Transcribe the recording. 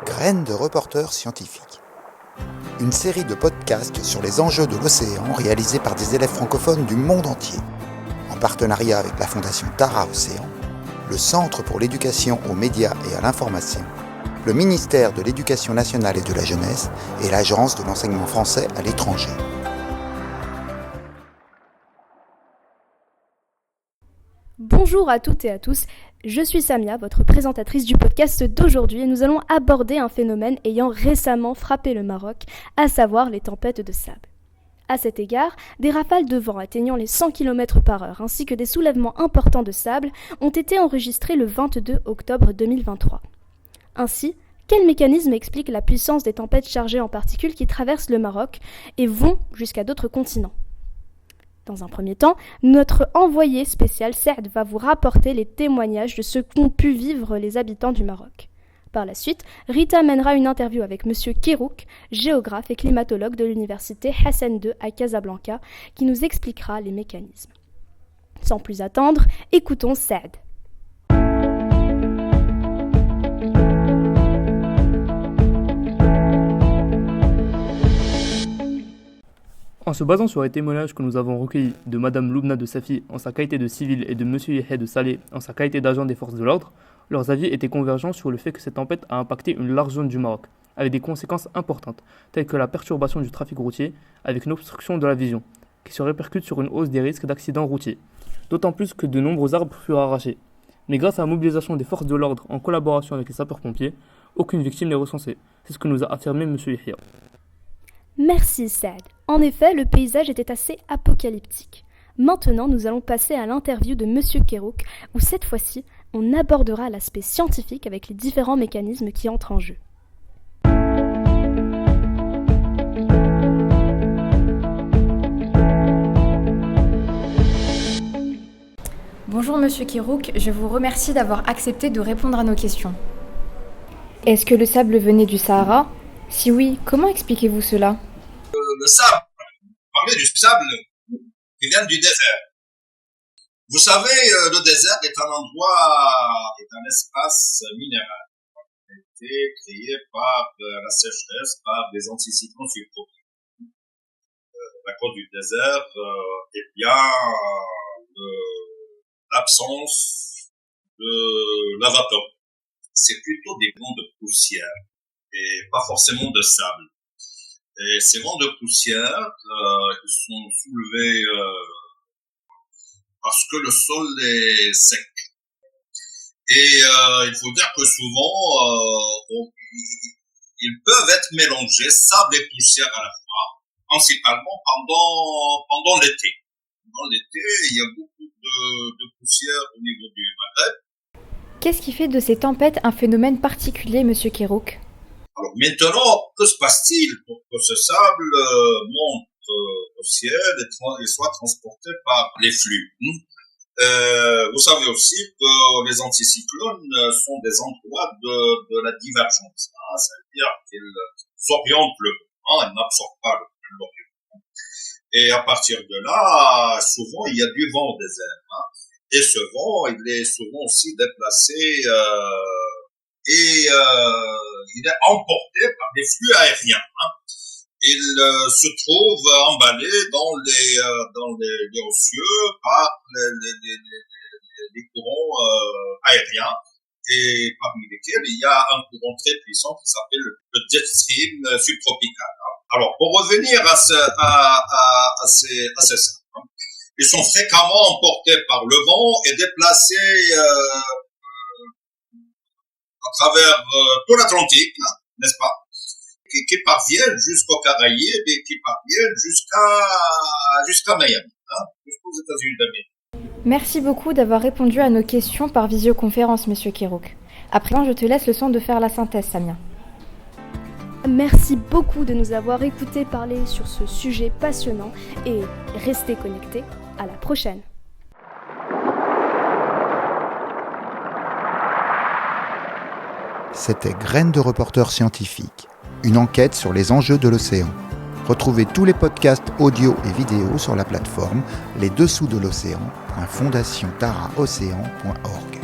Graines de reporters scientifiques. Une série de podcasts sur les enjeux de l'océan réalisés par des élèves francophones du monde entier, en partenariat avec la Fondation Tara Océan, le Centre pour l'éducation aux médias et à l'information, le ministère de l'Éducation nationale et de la jeunesse et l'Agence de l'enseignement français à l'étranger. Bonjour à toutes et à tous, je suis Samia, votre présentatrice du podcast d'aujourd'hui et nous allons aborder un phénomène ayant récemment frappé le Maroc, à savoir les tempêtes de sable. À cet égard, des rafales de vent atteignant les 100 km/h ainsi que des soulèvements importants de sable ont été enregistrés le 22 octobre 2023. Ainsi, quel mécanisme explique la puissance des tempêtes chargées en particules qui traversent le Maroc et vont jusqu'à d'autres continents ? Dans un premier temps, notre envoyé spécial Saad va vous rapporter les témoignages de ce qu'ont pu vivre les habitants du Maroc. Par la suite, Rita mènera une interview avec M. Kérouk, géographe et climatologue de l'université Hassan II à Casablanca, qui nous expliquera les mécanismes. Sans plus attendre, écoutons Saad. En se basant sur les témoignages que nous avons recueillis de Madame Loubna de Safi en sa qualité de civile et de Monsieur Yahya de Saleh en sa qualité d'agent des forces de l'ordre, leurs avis étaient convergents sur le fait que cette tempête a impacté une large zone du Maroc, avec des conséquences importantes, telles que la perturbation du trafic routier, avec une obstruction de la vision, qui se répercute sur une hausse des risques d'accidents routiers, d'autant plus que de nombreux arbres furent arrachés. Mais grâce à la mobilisation des forces de l'ordre en collaboration avec les sapeurs-pompiers, aucune victime n'est recensée. C'est ce que nous a affirmé Monsieur Yahya. Merci Saad. En effet, le paysage était assez apocalyptique. Maintenant, nous allons passer à l'interview de M. Kérouk, où cette fois-ci, on abordera l'aspect scientifique avec les différents mécanismes qui entrent en jeu. Bonjour Monsieur Kérouk, je vous remercie d'avoir accepté de répondre à nos questions. Est-ce que le sable venait du Sahara ? Si oui, comment expliquez-vous cela ? Le sable, parler du sable qui vient du désert. Vous savez, le désert est un endroit, est un espace minéral qui a été créé par la sécheresse, par des anticyclones subtropiques. La cause du désert est bien l'absence de la vapeur. C'est plutôt des bancs de poussière et pas forcément de sable. Et ces bancs de poussière ils sont soulevés parce que le sol est sec. Et il faut dire que souvent, ils peuvent être mélangés, sable et poussière à la fois, principalement pendant l'été. Pendant l'été, il y a beaucoup de poussière au niveau du Maghreb. Qu'est-ce qui fait de ces tempêtes un phénomène particulier, Monsieur Kérouk ? Alors maintenant, que se passe-t-il pour que ce sable monte au ciel et soit transporté par les flux ? Vous savez aussi que les anticyclones sont des endroits de la divergence. C'est-à-dire qu'ils s'orientent le vent, ils n'absorbent pas l'Orient. Et à partir de là, souvent, il y a du vent au désert. Et ce vent, il est souvent aussi déplacé il est emporté par des flux aériens. Il se trouve emballé dans les hauts cieux par les courants aériens, et parmi lesquels il y a un courant très puissant qui s'appelle le jet stream subtropical. Alors, pour revenir à ces sables, ils sont fréquemment emportés par le vent et déplacés à travers tout l'Atlantique, n'est-ce pas, qui parviennent jusqu'aux Caraïbes et qui parviennent jusqu'à Miami, jusqu'aux États-Unis d'Amérique. Merci beaucoup d'avoir répondu à nos questions par visioconférence, Monsieur Kérouk. À présent, je te laisse le soin de faire la synthèse, Samia. Merci beaucoup de nous avoir écoutés parler sur ce sujet passionnant et restez connectés. À la prochaine. C'était Graines de reporters scientifiques, une enquête sur les enjeux de l'océan. Retrouvez tous les podcasts audio et vidéo sur la plateforme lesdessous de l'océan.fondationtaraocéan.org.